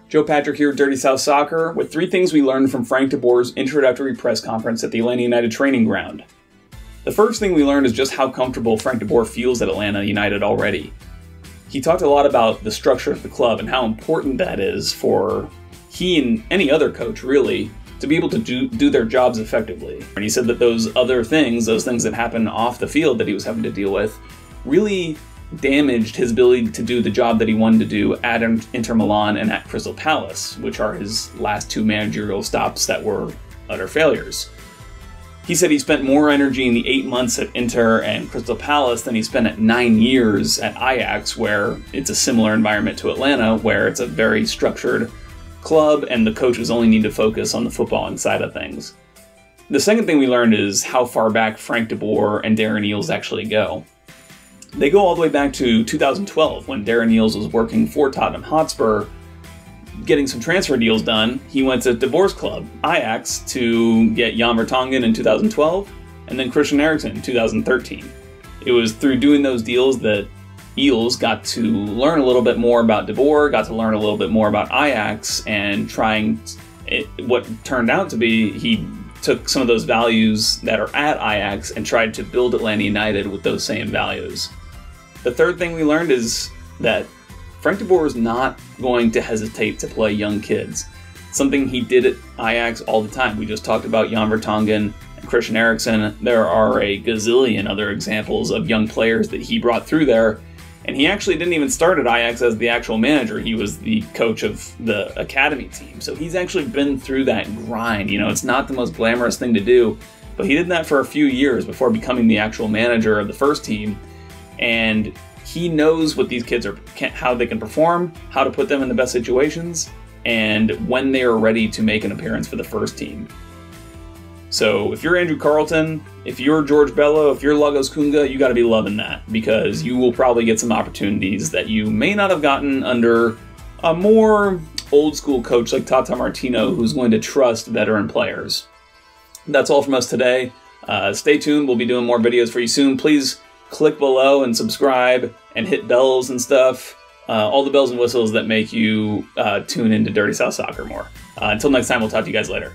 Joe Patrick here at Dirty South Soccer with 3 things we learned from Frank de Boer's introductory press conference at the Atlanta United training ground. The first thing we learned is just how comfortable Frank de Boer feels at Atlanta United already. He talked a lot about the structure of the club and how important that is for he and any other coach, really, to be able to do their jobs effectively. And he said that those other things, those things that happen off the field that he was having to deal with, really damaged his ability to do the job that he wanted to do at Inter Milan and at Crystal Palace, which are his last 2 managerial stops that were utter failures. He said he spent more energy in the 8 months at Inter and Crystal Palace than he spent at 9 years at Ajax, where it's a similar environment to Atlanta, where it's a very structured club and the coaches only need to focus on the footballing side of things. The second thing we learned is how far back Frank de Boer and Darren Eales actually go. They go all the way back to 2012 when Darren Eales was working for Tottenham Hotspur, getting some transfer deals done. He went to de Boer's club, Ajax, to get Jan Vertonghen in 2012 and then Christian Eriksen in 2013. It was through doing those deals that Eales got to learn a little bit more about de Boer, got to learn a little bit more about Ajax, and what turned out to be he took some of those values that are at Ajax and tried to build Atlanta United with those same values. The third thing we learned is that Frank de Boer is not going to hesitate to play young kids. Something he did at Ajax all the time. We just talked about Jan Vertonghen and Christian Eriksen. There are a gazillion other examples of young players that he brought through there. And he actually didn't even start at Ajax as the actual manager. He was the coach of the academy team. So he's actually been through that grind. You know, it's not the most glamorous thing to do, but he did that for a few years before becoming the actual manager of the first team. And he knows what these kids are, how they can perform, how to put them in the best situations, and when they are ready to make an appearance for the first team. So if you're Andrew Carleton, if you're George Bello, if you're Lagos Kunga, you got to be loving that, because you will probably get some opportunities that you may not have gotten under a more old school coach like Tata Martino, who's going to trust veteran players. That's all from us today. Stay tuned. We'll be doing more videos for you soon. Please click below and subscribe and hit bells and stuff. All the bells and whistles that make you tune into Dirty South Soccer more. Until next time, we'll talk to you guys later.